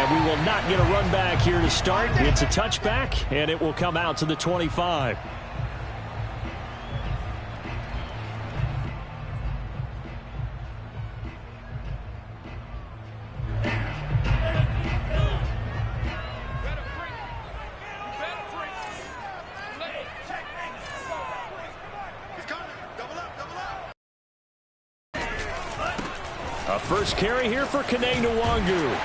And we will not get a run back here to start. It's a touchback, and it will come out to the 25. A first carry here for Kene Nwangu.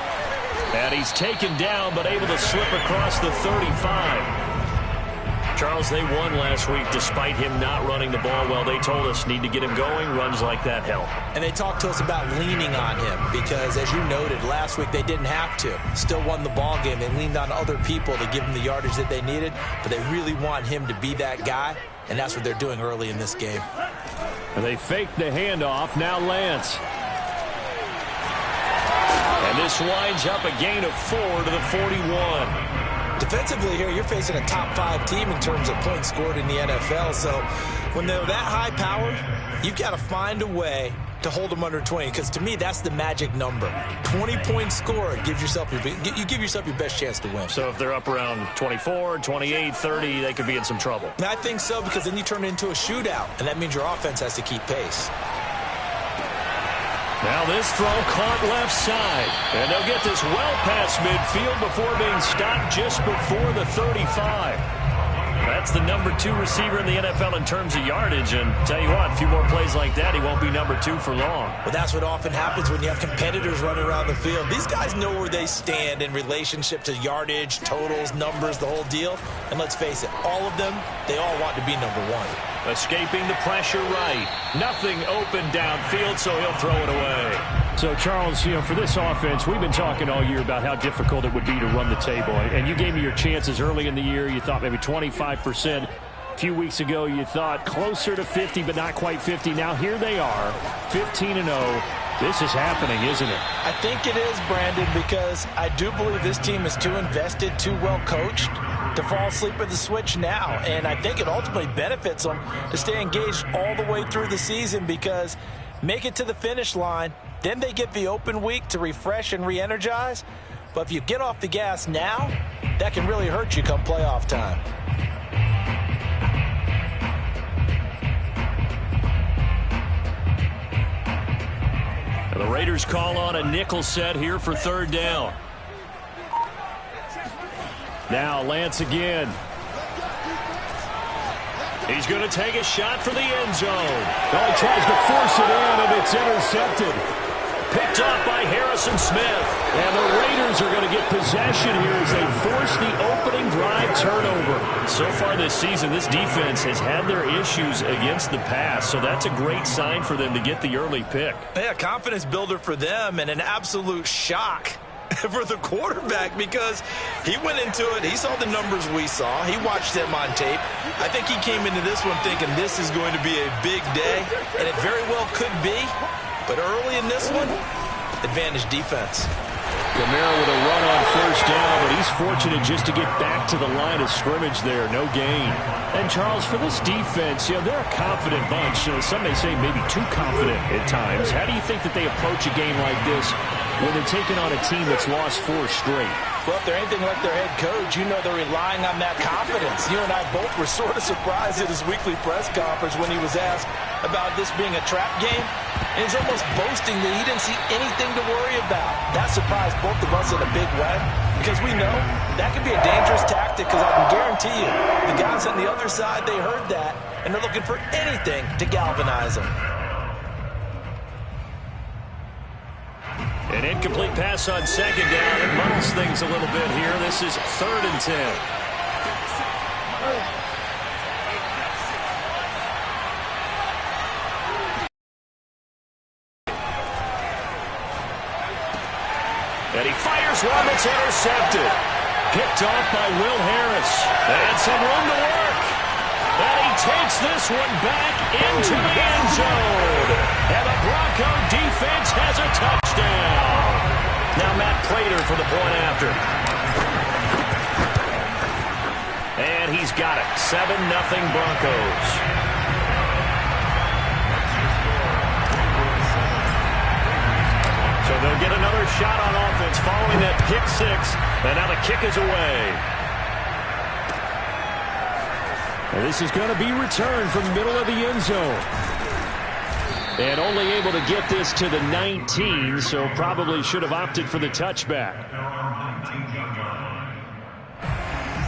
And he's taken down, but able to slip across the 35. Charles, they won last week despite him not running the ball well. They told us need to get him going. Runs like that help. And they talked to us about leaning on him because, as you noted, last week they didn't have to. Still won the ball game. They leaned on other people to give him the yardage that they needed, but they really want him to be that guy, and that's what they're doing early in this game. And they fake the handoff. Now Lance. And this winds up a gain of 4 to the 41. Defensively here, you're facing a top-5 team in terms of points scored in the NFL. So when they're that high-powered, you've got to find a way to hold them under 20. Because to me, that's the magic number. 20 points scored gives yourself you give yourself your best chance to win. So if they're up around 24, 28, 30, they could be in some trouble. And I think so, because then you turn it into a shootout, and that means your offense has to keep pace. Now this throw caught left side. And they'll get this well past midfield before being stopped just before the 35. That's the number 2 receiver in the NFL in terms of yardage. And tell you what, a few more plays like that, he won't be number 2 for long. Well, that's what often happens when you have competitors running around the field. These guys know where they stand in relationship to yardage, totals, numbers, the whole deal. And let's face it, all of them, they all want to be number 1. Escaping the pressure right. Nothing open downfield, so he'll throw it away. So, Charles, for this offense, we've been talking all year about how difficult it would be to run the table. And you gave me your chances early in the year. You thought maybe 25%. A few weeks ago, you thought closer to 50, but not quite 50. Now here they are, 15-0. This is happening, isn't it? I think it is, Brandon, because I do believe this team is too invested, too well coached to fall asleep at the switch now. And I think it ultimately benefits them to stay engaged all the way through the season, because make it to the finish line, then they get the open week to refresh and re-energize. But if you get off the gas now, that can really hurt you come playoff time. The Raiders call on a nickel set here for 3rd down. Now Lance again. He's going to take a shot for the end zone. Oh, he tries to force it in, and it's intercepted. Picked off by Harrison Smith. And the Raiders are going to get possession here as they force the opening drive turnover. So far this season, this defense has had their issues against the pass, so that's a great sign for them to get the early pick. Yeah, confidence builder for them, and an absolute shock for the quarterback, because he went into it, he saw the numbers we saw, he watched them on tape. I think he came into this one thinking this is going to be a big day, and it very well could be, but early in this one, advantage defense. Romero with a run on 1st down, but he's fortunate just to get back to the line of scrimmage there. No gain. And, Charles, for this defense, they're a confident bunch. Some may say maybe too confident at times. How do you think that they approach a game like this when they're taking on a team that's lost 4 straight? Well, if they're anything like their head coach, they're relying on that confidence. You and I both were sort of surprised at his weekly press conference when he was asked about this being a trap game. And he's almost boasting that he didn't see anything to worry about. That surprised both of us in a big way, because we know that could be a dangerous tactic, because I can guarantee you the guys on the other side, they heard that, and they're looking for anything to galvanize them. An incomplete pass on 2nd down. It muddles things a little bit here. This is 3rd and 10. And he fires one that's intercepted. Picked off by Will Harris. And some room to work. And he takes this one back into the end zone. And the Bronco defense has a touchdown. Now Matt Prater for the point after. And he's got it. 7-0 Broncos. So And they'll get another shot on offense following that pick six. And now the kick is away. And this is going to be returned from the middle of the end zone. And only able to get this to the 19, so probably should have opted for the touchback.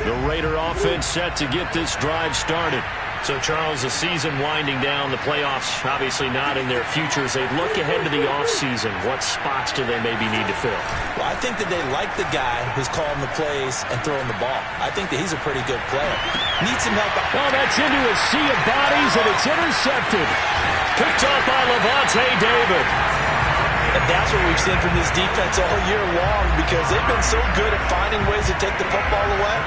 The Raider offense set to get this drive started. So, Charles, the season winding down, the playoffs obviously not in their future. As they look ahead to the offseason, what spots do they maybe need to fill? Well, I think that they like the guy who's calling the plays and throwing the ball. I think that he's a pretty good player. Needs some help. Well, that's into a sea of bodies, and it's intercepted. Picked off by Lavonte David. And that's what we've seen from this defense all year long, because they've been so good at finding ways to take the football away.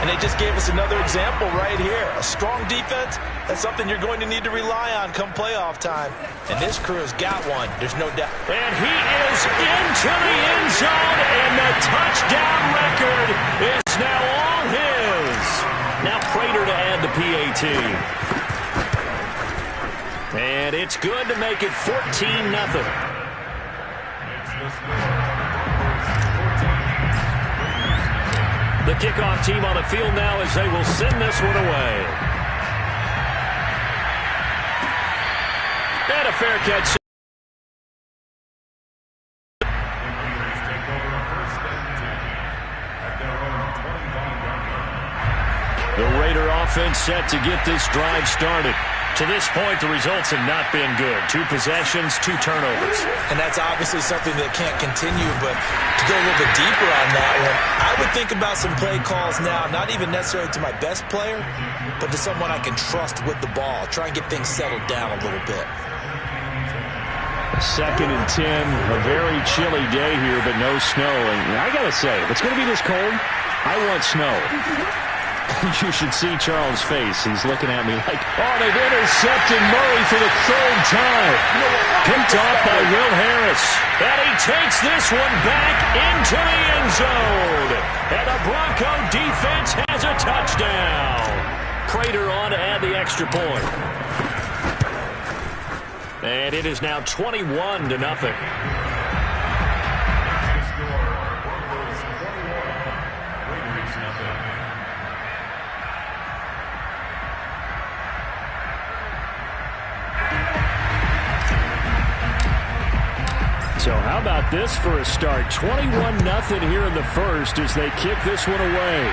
And they just gave us another example right here. A strong defense, that's something you're going to need to rely on come playoff time. And this crew has got one. There's no doubt. And he is into the end zone, and the touchdown record is now all his. Now Prater to add the PAT. And it's good to make it 14-0. The kickoff team on the field now as they will send this one away. And a fair catch. The Raider offense set to get this drive started. To this point, the results have not been good. 2 possessions, 2 turnovers. And that's obviously something that can't continue, but to go a little bit deeper on that one, I would think about some play calls now, not even necessarily to my best player, but to someone I can trust with the ball. Try and get things settled down a little bit. 2nd and 10, a very chilly day here, but no snow. And I got to say, if it's going to be this cold, I want snow. You should see Charles' face. He's looking at me like, oh, they've intercepted Murray for the 3rd time. Picked off by Will Harris. And he takes this one back into the end zone. And the Bronco defense has a touchdown. Prater on to add the extra point. And it is now 21-0. So how about this for a start? 21-0 here in the first as they kick this one away.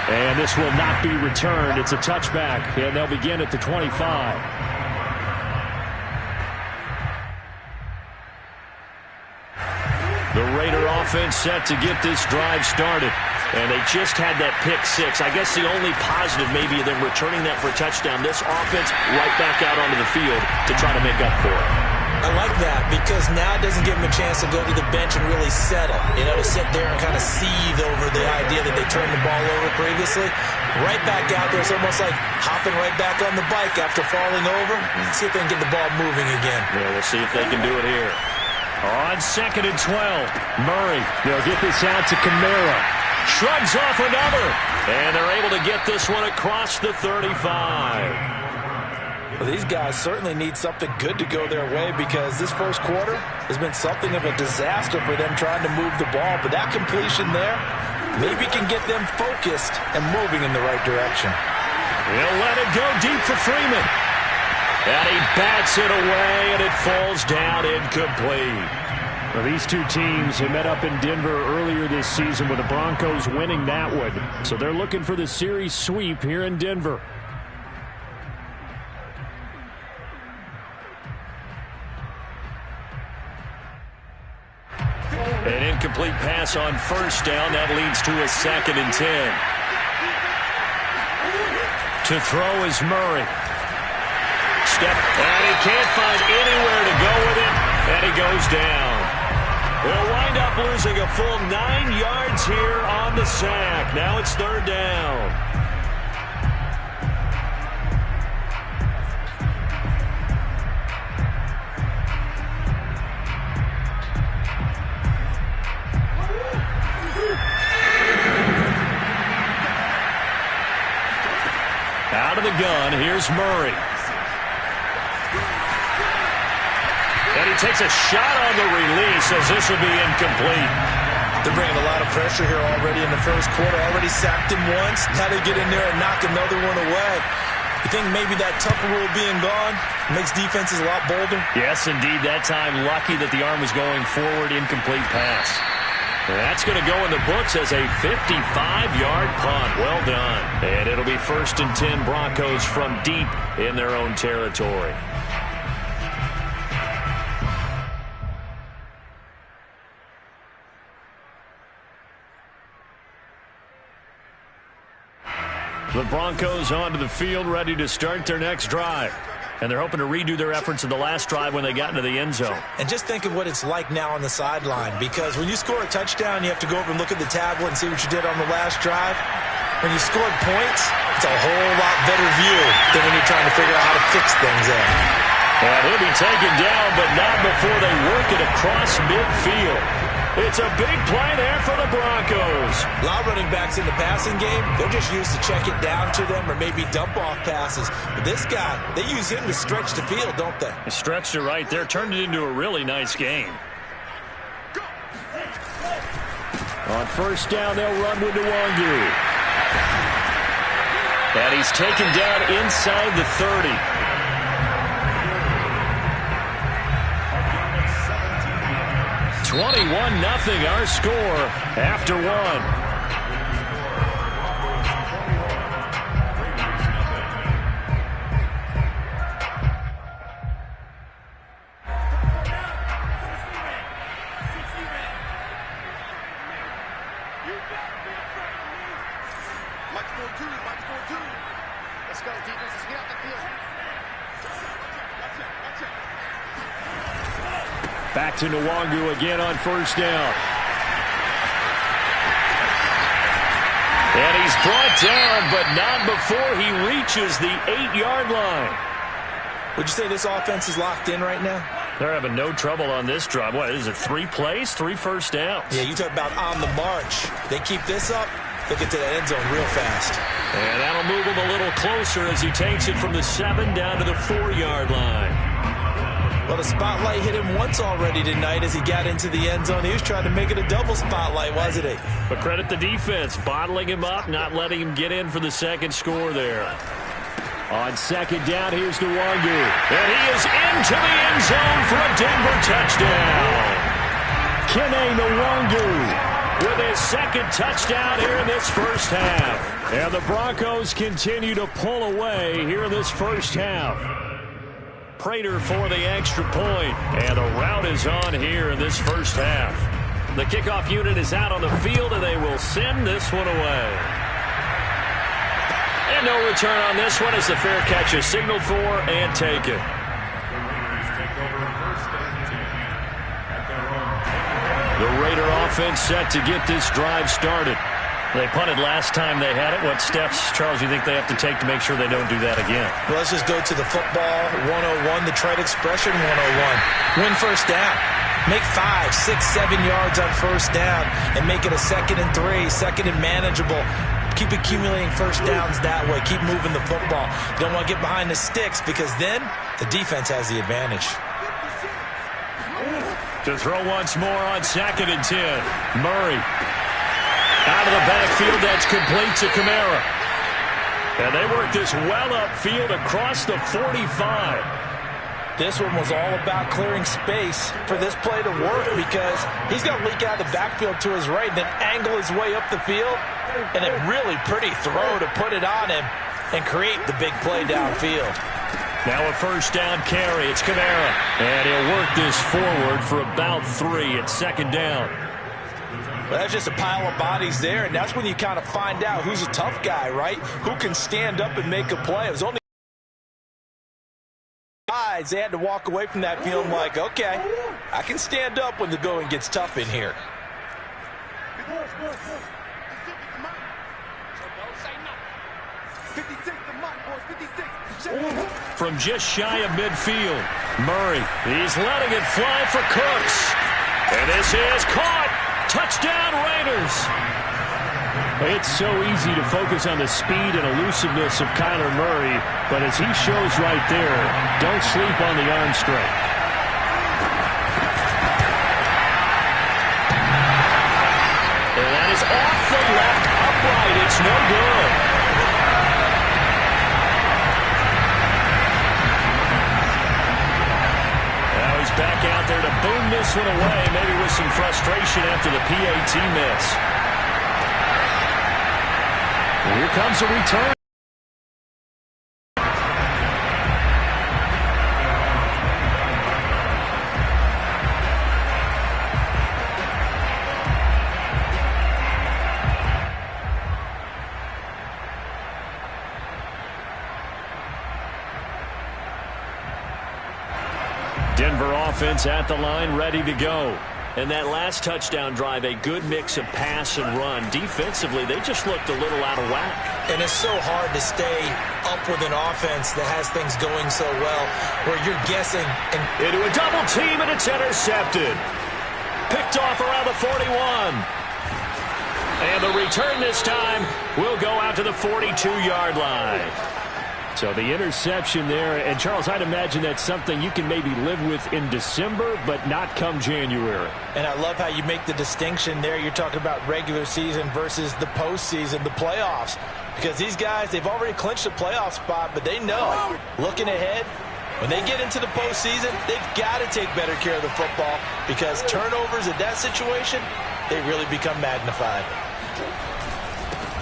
And this will not be returned. It's a touchback, and they'll begin at the 25. The Raider offense set to get this drive started. And they just had that pick six. I guess the only positive maybe of them returning that for a touchdown. This offense right back out onto the field to try to make up for it. I like that because now it doesn't give them a chance to go to the bench and really settle. You know, to sit there and kind of seethe over the idea that they turned the ball over previously. Right back out there. It's almost like hopping right back on the bike after falling over. See if they can get the ball moving again. Yeah, we'll see if they can do it here. On 2nd and 12, Murray. They'll get this out to Kamara. Shrugs off another. And they're able to get this one across the 35. Well, these guys certainly need something good to go their way because this first quarter has been something of a disaster for them trying to move the ball. But that completion there maybe can get them focused and moving in the right direction. He'll let it go deep for Freeman. And he bats it away, and it falls down incomplete. Well, these two teams have met up in Denver earlier this season with the Broncos winning that one. So they're looking for the series sweep here in Denver. An incomplete pass on first down. That leads to a 2nd and 10. To throw is Murray. Step, and he can't find anywhere to go with it, and he goes down. They'll wind up losing a full 9 yards here on the sack. Now it's 3rd down. Out of the gun, here's Murray. takes a shot on the release as this will be incomplete. They're bringing a lot of pressure here already in the first quarter. Already sacked him once. Now they get in there and knock another one away. You think maybe that tougher rule being gone makes defenses a lot bolder? Yes, indeed. That time, lucky that the arm was going forward, incomplete pass. That's going to go in the books as a 55-yard punt. Well done. And it'll be 1st and 10 Broncos from deep in their own territory. The Broncos onto the field, ready to start their next drive. And they're hoping to redo their efforts in the last drive when they got into the end zone. And just think of what it's like now on the sideline, because when you score a touchdown, you have to go over and look at the tablet and see what you did on the last drive. When you scored points, it's a whole lot better view than when you're trying to figure out how to fix things up. And he'll be taken down, but not before they work it across midfield. It's a big play there for the Broncos. A lot of running backs in the passing game, they're just used to check it down to them or maybe dump off passes. But this guy, they use him to stretch the field, don't they? They stretched it right there, turned it into a really nice game. On first down, they'll run with Nwangu. And he's taken down inside the 30. 21-0 our score after one. Let's go, defense. Let's get out the field. Watch it. Back to Nwangu again on first down. And he's brought down, but not before he reaches the 8-yard line. Would you say this offense is locked in right now? They're having no trouble on this drive. What is it, 3 plays, 3 first downs? Yeah, you talk about on the march. They keep this up, they'll get to the end zone real fast. And that'll move him a little closer as he takes it from the 7 down to the 4-yard line. Well, the spotlight hit him once already tonight as he got into the end zone. He was trying to make it a double spotlight, wasn't he? But credit the defense, bottling him up, not letting him get in for the second score there. On second down, here's Nwangu. And he is into the end zone for a Denver touchdown. Kene Nwangu with his second touchdown here in this first half. And the Broncos continue to pull away here in this first half. Prater for the extra point, and the route is on here in this first half. The kickoff unit is out on the field, and they will send this one away. And no return on this one as the fair catch is signaled for and taken. The Raider offense set to get this drive started. They punted last time they had it. What steps, Charles, do you think they have to take to make sure they don't do that again? Well, let's just go to the football 101, the trade expression 101. Win first down. Make 5, 6, 7 yards on first down and make it a 2nd and 3, 2nd and manageable. Keep accumulating first downs that way. Keep moving the football. You don't want to get behind the sticks because then the defense has the advantage. To throw once more on 2nd and 10. Murray. Out of the backfield, that's complete to Kamara. And they work this well upfield across the 45. This one was all about clearing space for this play to work because he's going to leak out of the backfield to his right and then angle his way up the field. And a really pretty throw to put it on him and create the big play downfield. Now a first down carry. It's Kamara. And he'll work this forward for about 3 at 2nd down. Well, that's just a pile of bodies there, and that's when you kind of find out who's a tough guy, right? Who can stand up and make a play. It was only guys. They had to walk away from that feeling like, okay, I can stand up when the going gets tough in here. From just shy of midfield, Murray, he's letting it fly for Cooks. And this is caught. Touchdown, Raiders! It's so easy to focus on the speed and elusiveness of Kyler Murray, but as he shows right there, don't sleep on the arm strength. is off the left upright. It's no good. Now he's back out there to boom this one away, maybe with some frustration after the PAT miss. Here comes a return. Denver offense at the line, ready to go. And that last touchdown drive, a good mix of pass and run. Defensively, they just looked a little out of whack. And it's so hard to stay up with an offense that has things going so well, where you're guessing. Into a double team, and it's intercepted. Picked off around the 41. And the return this time will go out to the 42-yard line. So the interception there, and Charles, I'd imagine that's something you can maybe live with in December, but not come January. And I love how you make the distinction there. You're talking about regular season versus the postseason, the playoffs. Because these guys, they've already clinched a playoff spot, but they know, looking ahead, when they get into the postseason, they've got to take better care of the football, because turnovers in that situation, they really become magnified.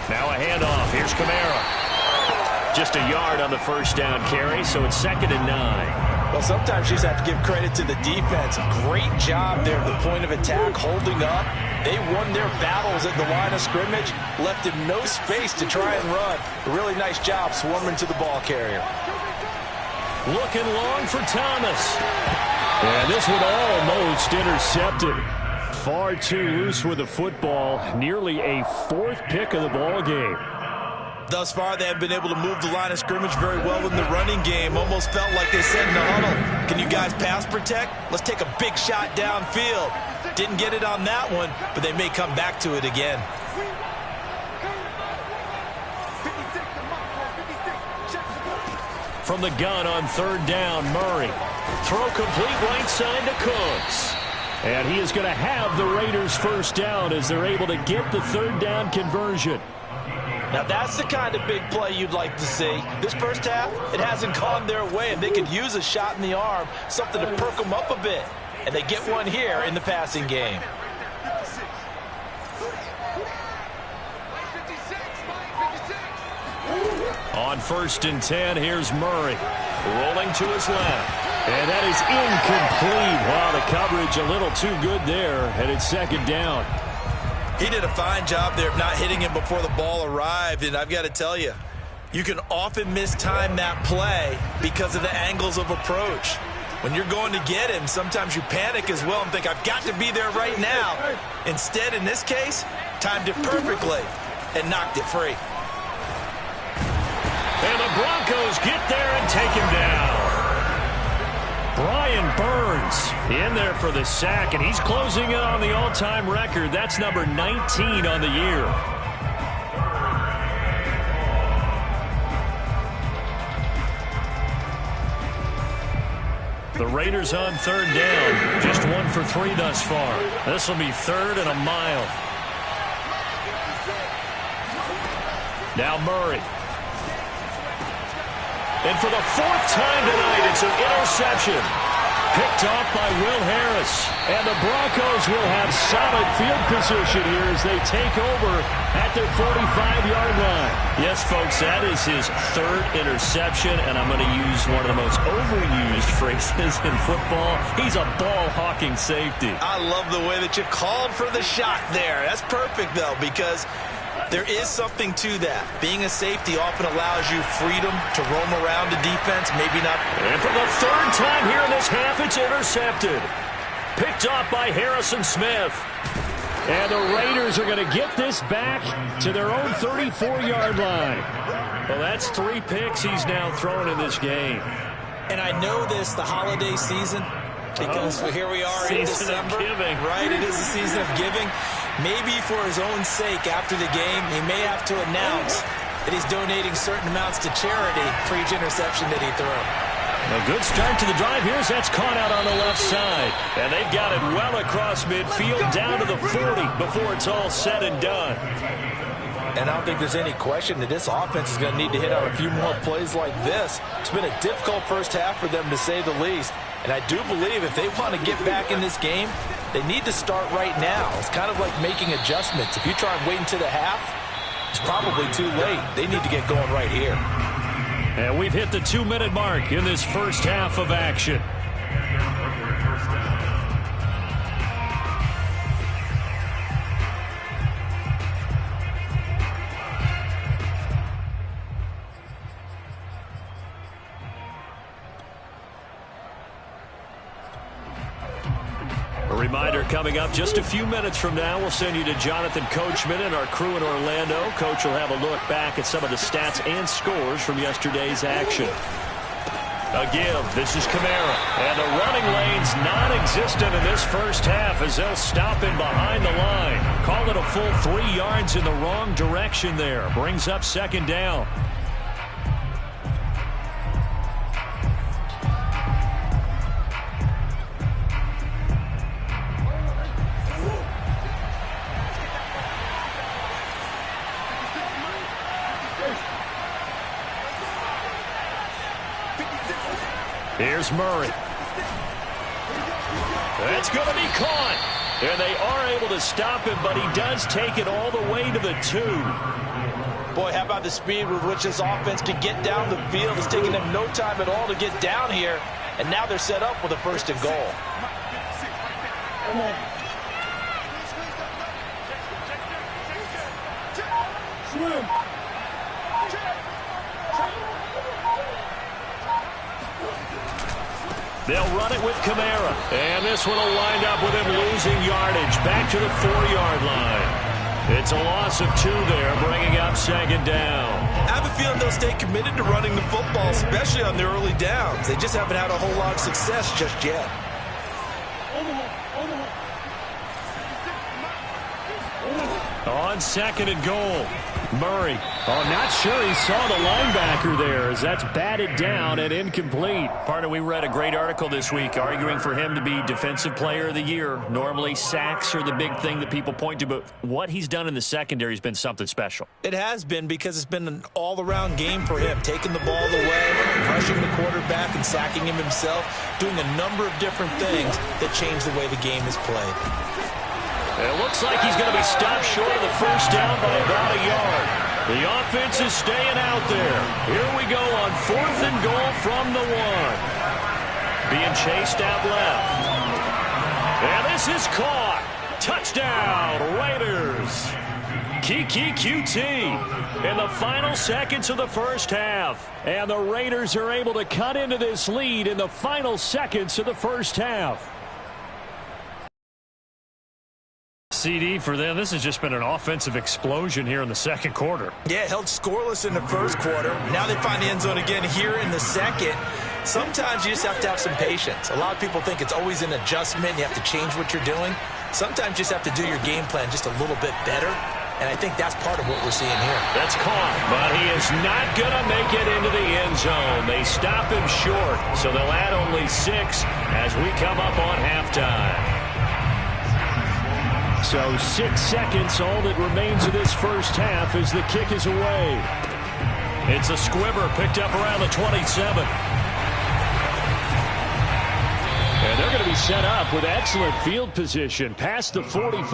Now a handoff. Here's Kamara. Just a yard on the first down carry, so it's 2nd and 9. Well, sometimes you just have to give credit to the defense. Great job there at the point of attack, holding up. They won their battles at the line of scrimmage, left him no space to try and run. A really nice job swarming to the ball carrier. Looking long for Thomas. And this one almost intercepted. Far too loose with the football. Nearly a 4th pick of the ball game. Thus far, they have been able to move the line of scrimmage very well in the running game. Almost felt like they said in the huddle, can you guys pass protect? Let's take a big shot downfield. Didn't get it on that one, but they may come back to it again. From the gun on 3rd down, Murray. Throw complete right side to Cooks. And he is going to have the Raiders first down as they're able to get the 3rd down conversion. Now, that's the kind of big play you'd like to see. This first half, it hasn't gone their way, and they could use a shot in the arm, something to perk them up a bit. And they get one here in the passing game. On 1st and 10, here's Murray. Rolling to his left. And that is incomplete. Wow, the coverage a little too good there, and it's 2nd down. He did a fine job there of not hitting him before the ball arrived, and I've got to tell you, you can often mistime that play because of the angles of approach. When you're going to get him, sometimes you panic as well and think, I've got to be there right now. Instead, in this case, timed it perfectly and knocked it free. And the Broncos get there and take him down. Brian Burns in there for the sack, and he's closing in on the all-time record. That's number 19 on the year. The Raiders on 3rd down. Just 1 for 3 thus far. This will be 3rd and a mile. Now Murray. And for the 4th time tonight, it's an interception. Picked off by Will Harris. And the Broncos will have solid field position here as they take over at their 45-yard line. Yes, folks, that is his 3rd interception, and I'm going to use one of the most overused phrases in football. He's a ball-hawking safety. I love the way that you called for the shot there. That's perfect, though, because there is something to that. Being a safety often allows you freedom to roam around the defense, maybe not. And for the 3rd time here in this half, it's intercepted. Picked off by Harrison Smith. And the Raiders are going to get this back to their own 34-yard line. Well, that's 3 picks he's now thrown in this game. And I know this, the holiday season, because here we are in December. Season of giving. Right, it is the season of giving. Maybe for his own sake after the game, he may have to announce that he's donating certain amounts to charity for each interception that he threw. A good start to the drive here as that's caught out on the left side. And they've got it well across midfield down to the 40 before it's all said and done. And I don't think there's any question that this offense is going to need to hit on a few more plays like this. It's been a difficult first half for them, to say the least. And I do believe if they want to get back in this game, they need to start right now. It's kind of like making adjustments. If you try and wait until the half, it's probably too late. They need to get going right here. And we've hit the 2-minute mark in this first half of action. A reminder coming up just a few minutes from now, we'll send you to Jonathan Coachman and our crew in Orlando. Coach will have a look back at some of the stats and scores from yesterday's action. A give. This is Kamara. And the running lane's non-existent in this first half as they'll stop him behind the line. Call it a full 3 yards in the wrong direction there. Brings up second down. Here's Murray. That's going to be caught. And they are able to stop him, but he does take it all the way to the 2. Boy, how about the speed with which this offense can get down the field? It's taking them no time at all to get down here. And now they're set up with a 1st and goal. They'll run it with Kamara. And this one will wind up with him losing yardage back to the 4-yard line. It's a loss of 2 there, bringing up second down. I have a feeling they'll stay committed to running the football, especially on the early downs. They just haven't had a whole lot of success just yet. On 2nd and goal, Murray. Oh, not sure he saw the linebacker there as that's batted down and incomplete. Partner, we read a great article this week arguing for him to be Defensive Player of the Year. Normally, sacks are the big thing that people point to, but what he's done in the secondary has been something special. It has been, because it's been an all-around game for him, taking the ball away, rushing the quarterback and sacking him himself, doing a number of different things that change the way the game is played. It looks like he's going to be stopped short of the first down by about a yard. The offense is staying out there. Here we go on 4th and goal from the 1. Being chased out left. And this is caught. Touchdown, Raiders. Kiki QT in the final seconds of the first half. And the Raiders are able to cut into this lead in the final seconds of the first half. CD for them. This has just been an offensive explosion here in the second quarter. Yeah, held scoreless in the first quarter. Now they find the end zone again here in the second. Sometimes you just have to have some patience. A lot of people think it's always an adjustment. You have to change what you're doing. Sometimes you just have to do your game plan just a little bit better. And I think that's part of what we're seeing here. That's caught, but he is not going to make it into the end zone. They stop him short, so they'll add only 6 as we come up on halftime. So 6 seconds, all that remains of this first half as the kick is away. It's a squibber picked up around the 27. And they're going to be set up with excellent field position past the 45.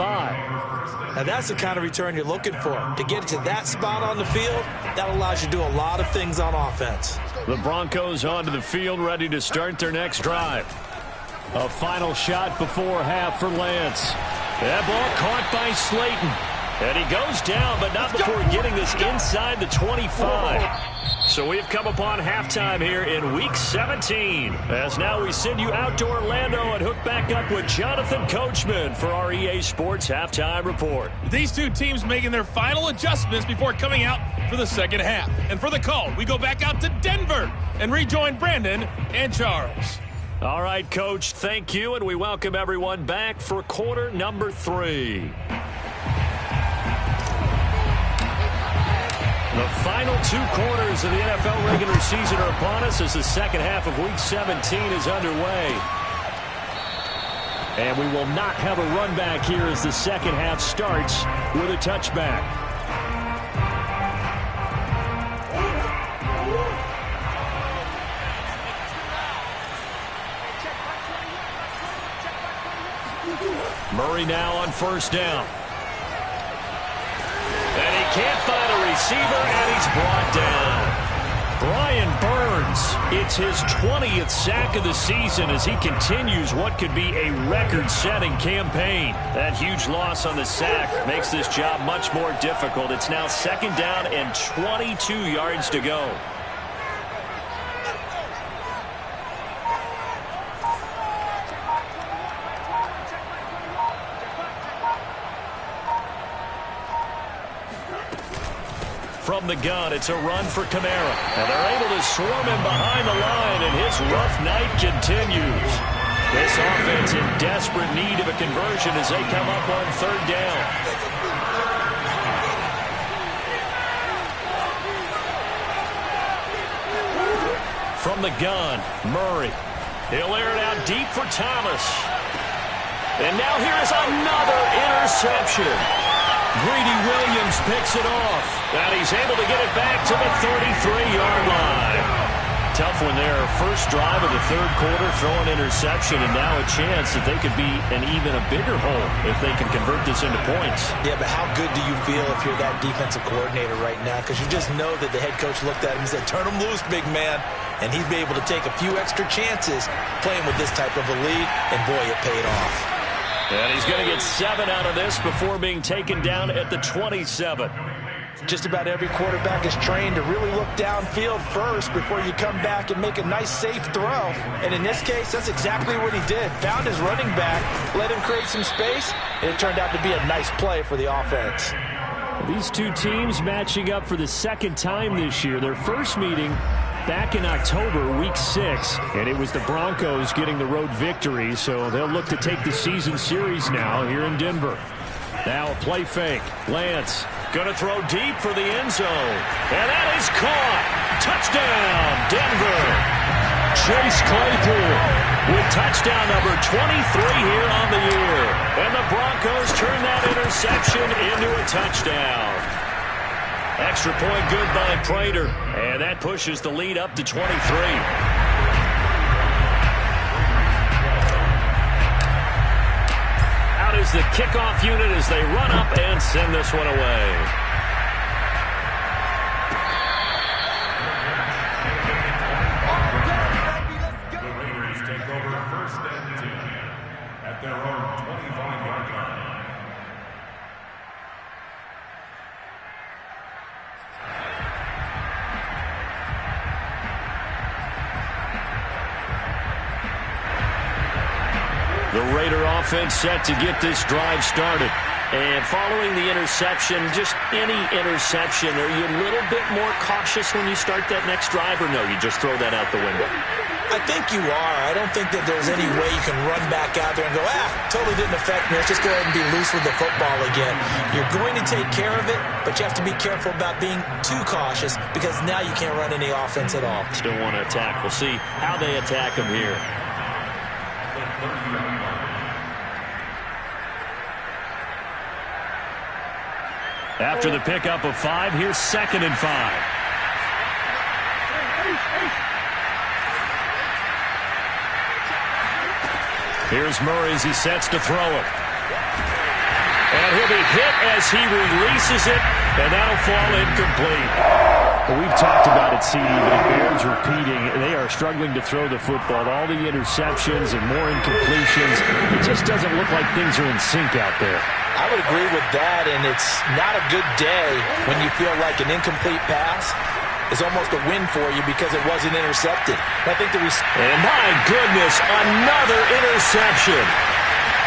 Now that's the kind of return you're looking for. To get it to that spot on the field, that allows you to do a lot of things on offense. The Broncos onto the field, ready to start their next drive. A final shot before half for Lance. That ball caught by Slayton. And he goes down, but not before getting this inside the 25. So we've come upon halftime here in Week 17. As now we send you out to Orlando and hook back up with Jonathan Coachman for our EA Sports Halftime Report. These two teams making their final adjustments before coming out for the second half. And for the call, we go back out to Denver and rejoin Brandon and Charles. All right, Coach, thank you, and we welcome everyone back for quarter number 3. The final 2 quarters of the NFL regular season are upon us as the second half of Week 17 is underway. And we will not have a run back here as the second half starts with a touchback. Murray now on first down. And he can't find a receiver, and he's brought down. Brian Burns, it's his 20th sack of the season as he continues what could be a record-setting campaign. That huge loss on the sack makes this job much more difficult. It's now second down and 22 yards to go. From the gun, it's a run for Kamara. And they're able to swarm him behind the line, and his rough night continues. This offense in desperate need of a conversion as they come up on third down. From the gun, Murray. He'll air it out deep for Thomas. And now here's another interception. Greedy Williams picks it off, and he's able to get it back to the 33-yard line. Tough one there. First drive of the third quarter, throw an interception, and now a chance that they could be an even a bigger hole if they can convert this into points. Yeah, but how good do you feel if you're that defensive coordinator right now? Because you just know that the head coach looked at him and said, turn him loose, big man. And he'd be able to take a few extra chances playing with this type of a lead, and boy, it paid off. And he's going to get 7 out of this before being taken down at the 27. Just about every quarterback is trained to really look downfield first before you come back and make a nice, safe throw. And in this case, that's exactly what he did. Found his running back, let him create some space, and it turned out to be a nice play for the offense. These two teams matching up for the second time this year. Their first meeting back in October, Week 6, and it was the Broncos getting the road victory, so they'll look to take the season series now here in Denver. Now a play fake. Lance going to throw deep for the end zone, and that is caught. Touchdown, Denver. Chase Claypool with touchdown number 23 here on the year, and the Broncos turn that interception into a touchdown. Extra point good by Prater, and that pushes the lead up to 23. Out is the kickoff unit as they run up and send this one away. The Raiders take over first and 10 at their own 25-yard line. The Raider offense set to get this drive started. And following the interception, just any interception, are you a little bit more cautious when you start that next drive, or no, you just throw that out the window? I think you are. I don't think that there's any way you can run back out there and go, totally didn't affect me. Let's just go ahead and be loose with the football again. You're going to take care of it, but you have to be careful about being too cautious because now you can't run any offense at all. Still want to attack. We'll see how they attack them here. After the pickup of 5, here's 2nd and 5. Here's Murray as he sets to throw it. And he'll be hit as he releases it, and that'll fall incomplete. Well, we've talked about it, CD, but it bears repeating. They are struggling to throw the football. All the interceptions and more incompletions. It just doesn't look like things are in sync out there. I would agree with that, and it's not a good day when you feel like an incomplete pass is almost a win for you because it wasn't intercepted. I think and my goodness, another interception.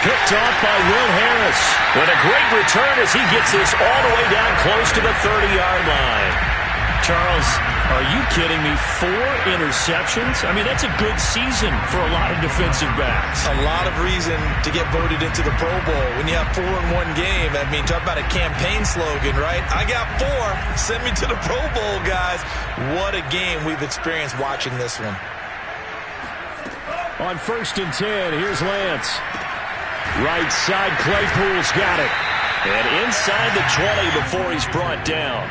Picked off by Will Harris. With a great return as he gets this all the way down close to the 30-yard line. Charles, Are you kidding me? 4 interceptions? I mean, that's a good season for a lot of defensive backs. A lot of reason to get voted into the Pro Bowl when you have 4 in one game. I mean, talk about a campaign slogan, right? I got 4. Send me to the Pro Bowl, guys. What a game we've experienced watching this one. On 1st and 10, here's Lance. Right side, Claypool's got it. And inside the 20 before he's brought down.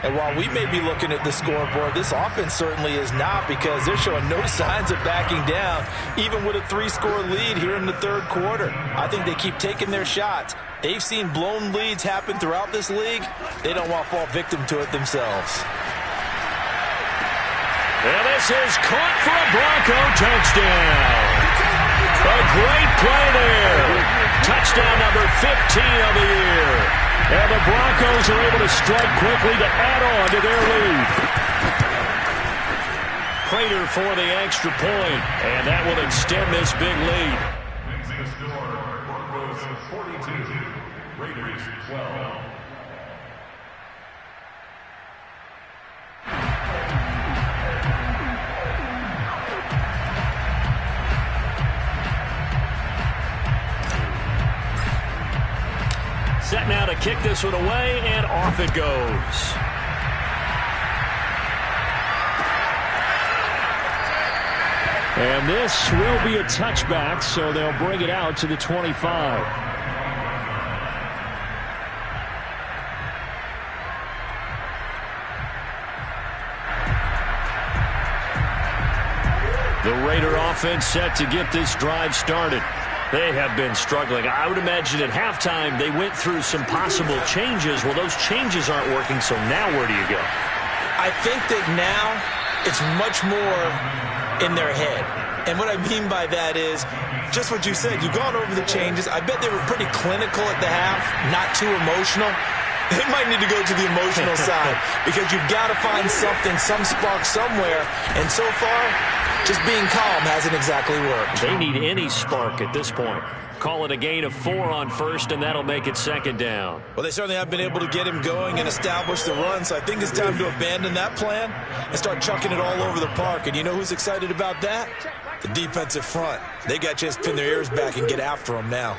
And while we may be looking at the scoreboard, this offense certainly is not, because they're showing no signs of backing down, even with a 3-score lead here in the 3rd quarter. I think they keep taking their shots. They've seen blown leads happen throughout this league. They don't want to fall victim to it themselves. And this is caught for a Bronco touchdown. A great play there. Touchdown number 15 of the year. And the Broncos are able to strike quickly to add on to their lead. Prater for the extra point, and that will extend this big lead. Next to score, Broncos 42, Raiders 12. Set now to kick this one away, and off it goes. And this will be a touchback, so they'll bring it out to the 25. The Raider offense set to get this drive started. They have been struggling. I would imagine at halftime they went through some possible changes. Well, those changes aren't working, so now where do you go? I think that now it's much more in their head. And what I mean by that is just what you said. You've gone over the changes. I bet they were pretty clinical at the half, not too emotional. They might need to go to the emotional side, because you've got to find something, some spark somewhere. And so far, just being calm hasn't exactly worked. They need any spark at this point. Call it a gain of 4 on 1st, and that'll make it 2nd down. Well, they certainly have been able to get him going and establish the run, so I think it's time to abandon that plan and start chucking it all over the park. And you know who's excited about that? The defensive front. They got a chance to pin their ears back and get after him now.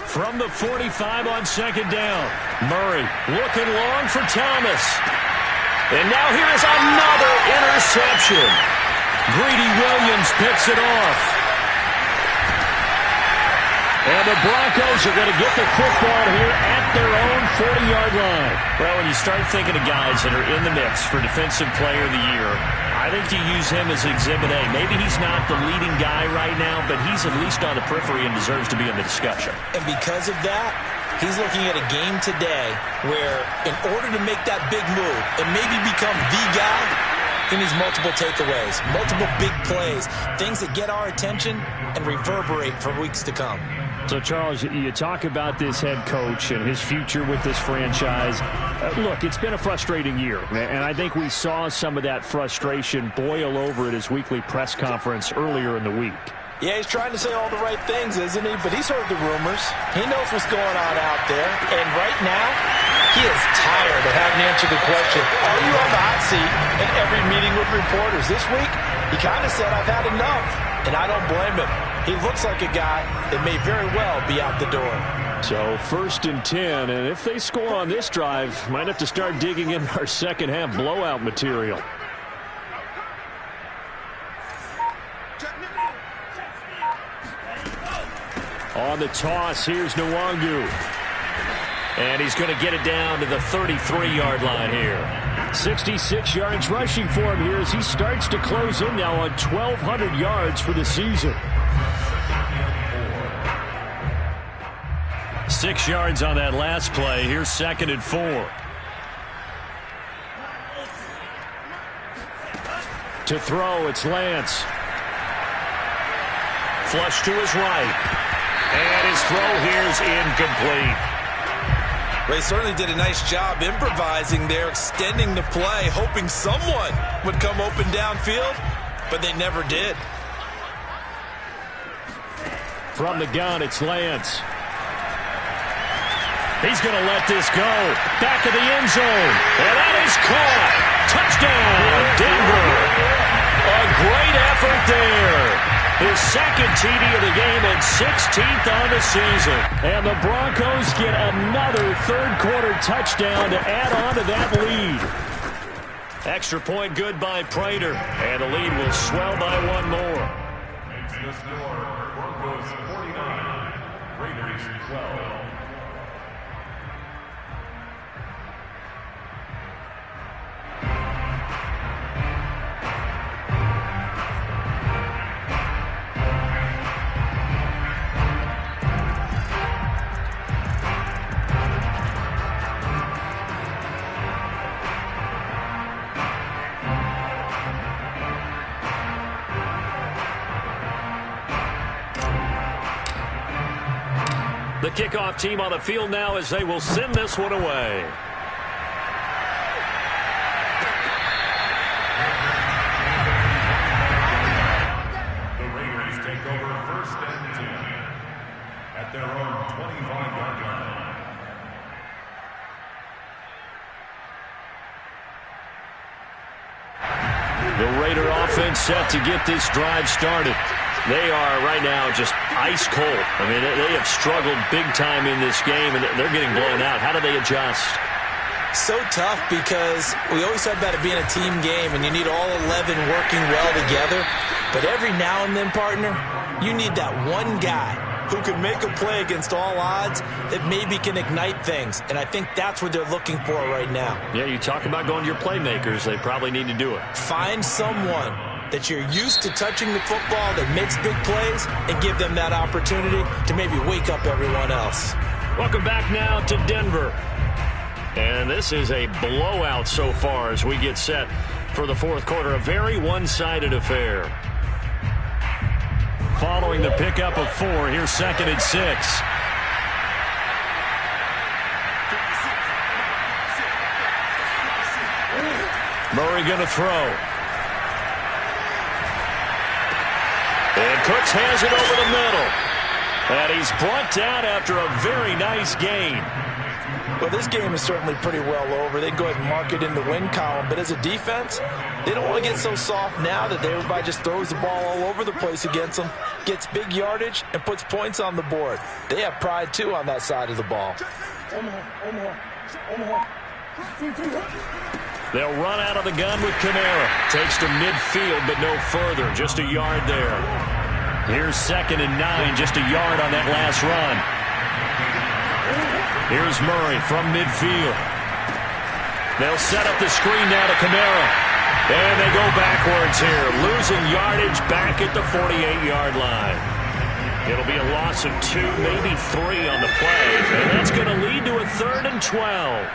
From the 45 on 2nd down. Murray looking long for Thomas. And now here is another interception. Greedy Williams picks it off. And the Broncos are going to get the football here at their own 40-yard line. Well, when you start thinking of guys that are in the mix for Defensive Player of the Year, I think you use him as Exhibit A. Maybe he's not the leading guy right now, but he's at least on the periphery and deserves to be in the discussion. And because of that, he's looking at a game today where, in order to make that big move and maybe become the guy, he needs multiple takeaways, multiple big plays, things that get our attention and reverberate for weeks to come. So, Charles, you talk about this head coach and his future with this franchise. Look, it's been a frustrating year, and I think we saw some of that frustration boil over at his weekly press conference earlier in the week. Yeah, he's trying to say all the right things, isn't he? But he's heard the rumors. He knows what's going on out there. And right now, he is tired of having to answer the question, are you on the hot seat in every meeting with reporters? This week, he kind of said, I've had enough. And I don't blame him. He looks like a guy that may very well be out the door. So 1st and 10, and if they score on this drive, might have to start digging in our second half blowout material. On the toss, here's Nwangu. And he's going to get it down to the 33-yard line here. 66 yards rushing for him here as he starts to close in now on 1,200 yards for the season. 6 yards on that last play. Here's 2nd and 4. To throw, it's Lance. Flush to his right. And his throw here's incomplete. They certainly did a nice job improvising there, extending the play, hoping someone would come open downfield, but they never did. From the gun, it's Lance. He's going to let this go. Back of the end zone. And that is caught. Touchdown, Denver. A great effort there. His second TD of the game and 16th on the season. And the Broncos get another third-quarter touchdown to add on to that lead. Extra point good by Prater. And the lead will swell by one more. Makes the score Broncos 49, Raiders 12. The kickoff team on the field now as they will send this one away. The Raiders take over 1st and 10 at their own 25-yard line. The Raider offense set to get this drive started. They are right now just ice cold. I mean, they have struggled big time in this game, and they're getting blown out. How do they adjust? So tough because we always talk about it being a team game, and you need all 11 working well together. But every now and then, partner, you need that one guy who can make a play against all odds that maybe can ignite things. And I think that's what they're looking for right now. Yeah, you talk about going to your playmakers. They probably need to do it. Find someone that you're used to touching the football that makes big plays and give them that opportunity to maybe wake up everyone else. Welcome back now to Denver. And this is a blowout so far as we get set for the fourth quarter. A very one-sided affair. Following the pickup of 4, here's 2nd and 6. Murray going to throw. And Cooks has it over the middle. And he's brought down after a very nice gain. Well, this game is certainly pretty well over. They go ahead and mark it in the win column. But as a defense, they don't want to get so soft now that everybody just throws the ball all over the place against them, gets big yardage, and puts points on the board. They have pride, too, on that side of the ball. They'll run out of the gun with Kamara. Takes to midfield, but no further. Just a yard there. Here's 2nd and 9, just a yard on that last run. Here's Murray from midfield. They'll set up the screen now to Kamara. And they go backwards here. Losing yardage back at the 48-yard line. It'll be a loss of 2, maybe 3 on the play. And that's going to lead to a 3rd and 12.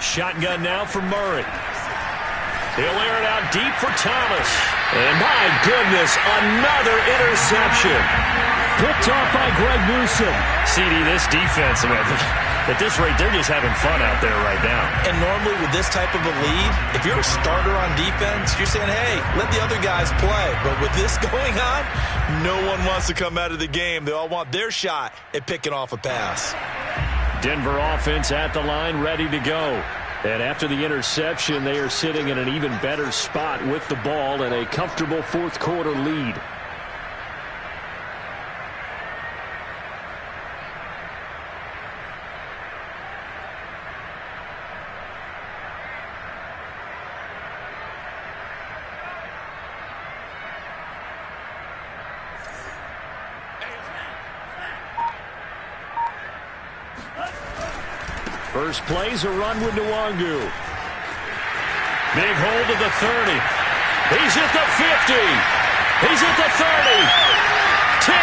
Shotgun now for Murray. He'll air it out deep for Thomas. And my goodness, another interception. Picked off by Greg Newsome. CD, this defense, man, at this rate, they're just having fun out there right now. And normally with this type of a lead, if you're a starter on defense, you're saying, hey, let the other guys play. But with this going on, no one wants to come out of the game. They all want their shot at picking off a pass. Denver offense at the line, ready to go. And after the interception, they are sitting in an even better spot with the ball and a comfortable fourth quarter lead. First play's a run with Nwangu. Big hold of the 30. He's at the 50. He's at the 30. 10.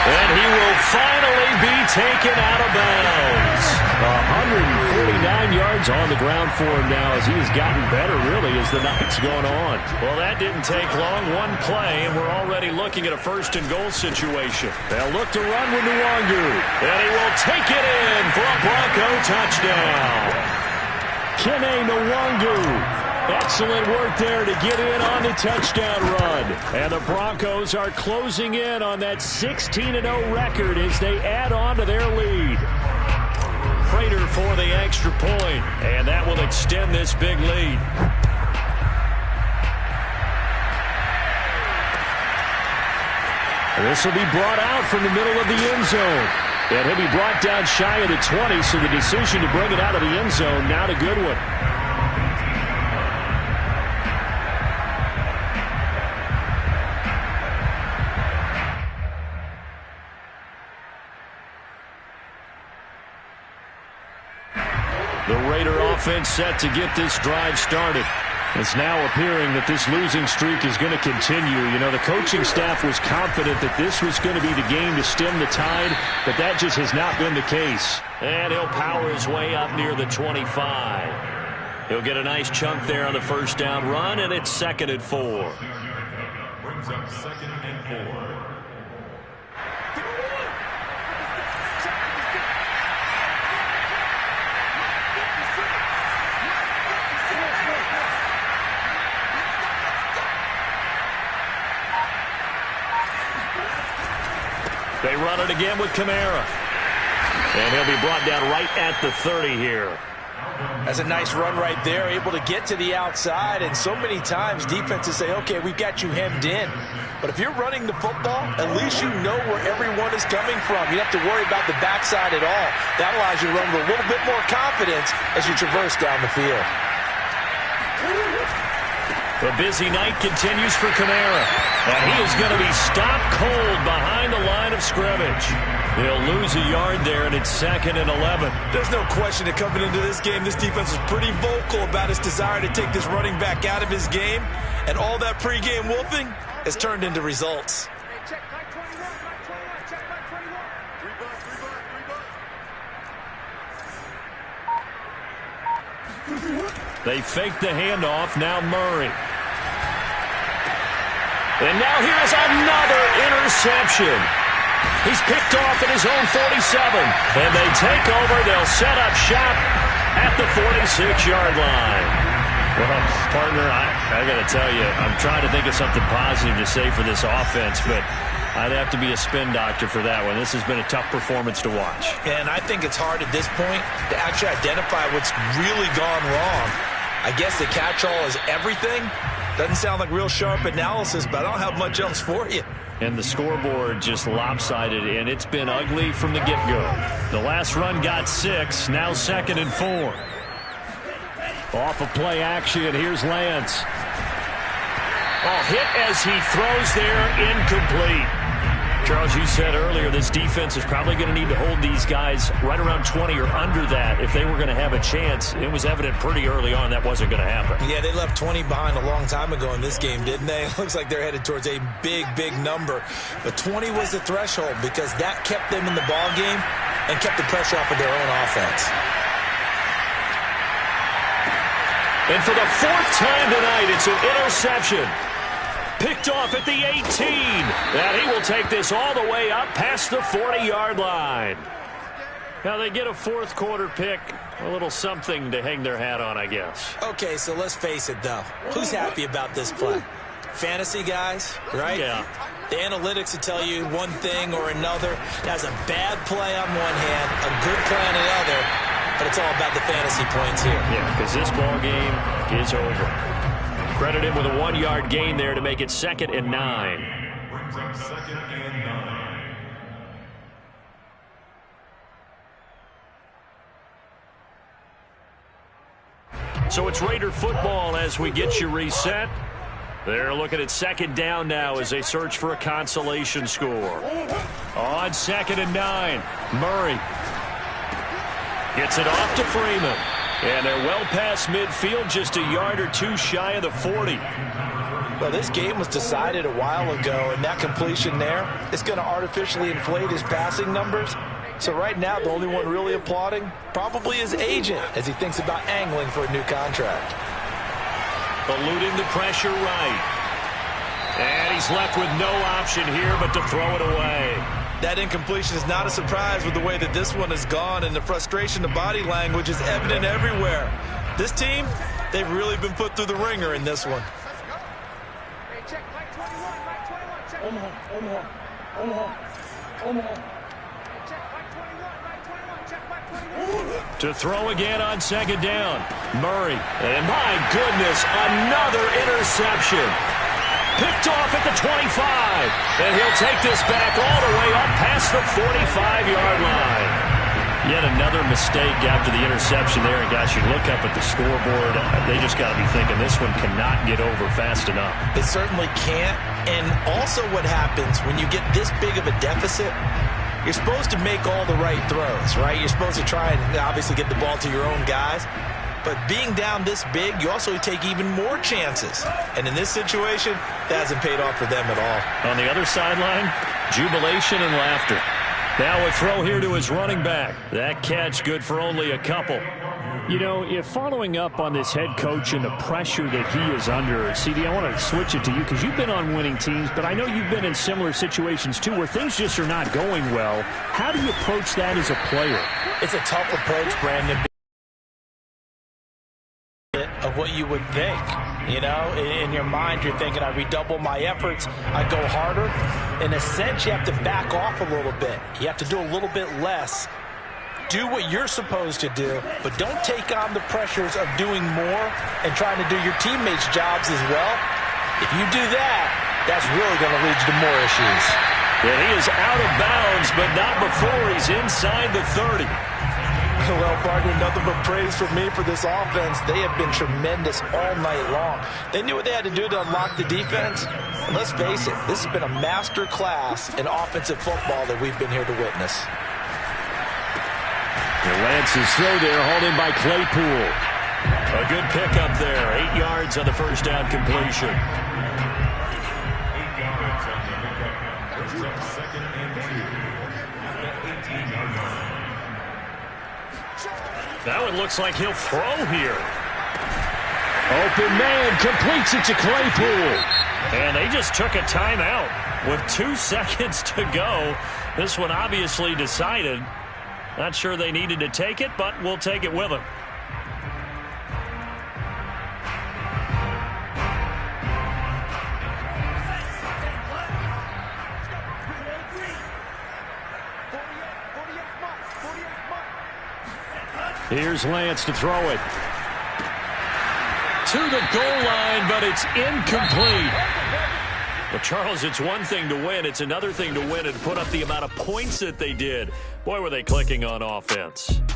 And he will finally be taken out of bounds. 149 yards on the ground for him now as he has gotten better, really, as the night's gone on. Well, that didn't take long. One play, and we're already looking at a 1st and goal situation. They'll look to run with Nwangu. And he will take it in for a Bronco touchdown. Kene Nwangu. Excellent work there to get in on the touchdown run. And the Broncos are closing in on that 16-0 record as they add on to their lead. Prater for the extra point, and that will extend this big lead. This will be brought out from the middle of the end zone. And he'll be brought down shy of the 20, so the decision to bring it out of the end zone, not a good one. The Raider offense set to get this drive started. It's now appearing that this losing streak is going to continue. You know, the coaching staff was confident that this was going to be the game to stem the tide, but that just has not been the case. And he'll power his way up near the 25. He'll get a nice chunk there on the first down run, and it's 2nd and 4. Brings up 2nd and 4. They run it again with Kamara. And he'll be brought down right at the 30 here. That's a nice run right there, able to get to the outside. And so many times defenses say, okay, we've got you hemmed in. But if you're running the football, at least you know where everyone is coming from. You don't have to worry about the backside at all. That allows you to run with a little bit more confidence as you traverse down the field. The busy night continues for Kamara. And he is going to be stopped cold behind the line of scrimmage. They'll lose a yard there, and it's 2nd and 11. There's no question that coming into this game, this defense was pretty vocal about its desire to take this running back out of his game. And all that pregame wolfing has turned into results. Check back 21, back 21, check back 21. They fake the handoff. Now Murray. And now here's another interception. He's picked off at his own 47. And they take over. They'll set up shop at the 46-yard line. Well, partner, I got to tell you, I'm trying to think of something positive to say for this offense, but I'd have to be a spin doctor for that one. This has been a tough performance to watch. And I think it's hard at this point to actually identify what's really gone wrong. I guess the catch-all is everything. Doesn't sound like real sharp analysis, but I don't have much else for you. And the scoreboard just lopsided, and it's been ugly from the get-go. The last run got 6, now 2nd and 4. Off of play action, here's Lance. Hit as he throws there, incomplete. Charles, you said earlier this defense is probably going to need to hold these guys right around 20 or under that if they were going to have a chance. It was evident pretty early on that wasn't going to happen. Yeah, they left 20 behind a long time ago in this game, didn't they? It looks like they're headed towards a big, big number. But 20 was the threshold because that kept them in the ball game and kept the pressure off of their own offense. And for the 4th time tonight, it's an interception. Picked off at the 18. And he will take this all the way up past the 40-yard line. Now they get a 4th quarter pick. A little something to hang their hat on, I guess. Okay, so let's face it, though. Who's happy about this play? Fantasy guys, right? Yeah. The analytics will tell you one thing or another. That's a bad play on one hand, a good play on the other, but it's all about the fantasy points here. Yeah, because this ball game is over. Credit him with a 1-yard gain there to make it 2nd and 9. Brings up 2nd and 9. So it's Raider football as we get you reset. They're looking at 2nd down now as they search for a consolation score. On 2nd and 9, Murray gets it off to Freeman. And they're well past midfield, just a yard or two shy of the 40. Well, this game was decided a while ago, and that completion there is going to artificially inflate his passing numbers. So right now, the only one really applauding probably his agent as he thinks about angling for a new contract. Eluding the pressure right. And he's left with no option here but to throw it away. That incompletion is not a surprise with the way that this one has gone, and the frustration, the body language is evident everywhere. This team, they've really been put through the ringer in this one. Hey, check Mike 21, Mike 21, check. Hey, check Mike 21, Mike 21, check Mike 21. To throw again on second down. Murray. And my goodness, another interception. Picked off at the 25. And he'll take this back all the way up past the 45-yard line. Yet another mistake after the interception there. And, guys, you look up at the scoreboard, they just got to be thinking this one cannot get over fast enough. It certainly can't. And also what happens when you get this big of a deficit, you're supposed to make all the right throws, right? You're supposed to try and obviously get the ball to your own guys. But being down this big, you also take even more chances. And in this situation, that hasn't paid off for them at all. On the other sideline, jubilation and laughter. Now a throw here to his running back. That catch good for only a couple. You know, if following up on this head coach and the pressure that he is under, CD, I want to switch it to you because you've been on winning teams, but I know you've been in similar situations too where things just are not going well. How do you approach that as a player? It's a tough approach, Brandon. Of what you would think, you know, in your mind you're thinking I redouble my efforts, I go harder. In a sense you have to back off a little bit, you have to do a little bit less, do what you're supposed to do, but don't take on the pressures of doing more and trying to do your teammates' jobs as well. If you do that, that's really going to lead you to more issues. And he is out of bounds, but not before he's inside the 30. Well, partner, nothing but praise from me for this offense. They have been tremendous all night long. They knew what they had to do to unlock the defense. And let's face it, this has been a master class in offensive football that we've been here to witness. Lance's throw there, hauled in by Claypool. A good pickup there. 8 yards on the first down completion. 8 yards on the pickup. Brings up second and 2. At the 18-yard line. That one looks like he'll throw here. Open man completes it to Claypool. And they just took a timeout with 2 seconds to go. This one obviously decided. Not sure they needed to take it, but we'll take it with them. Here's Lance to throw it. To the goal line, but it's incomplete. Well, Charles, it's one thing to win. It's another thing to win and put up the amount of points that they did. Boy, were they clicking on offense.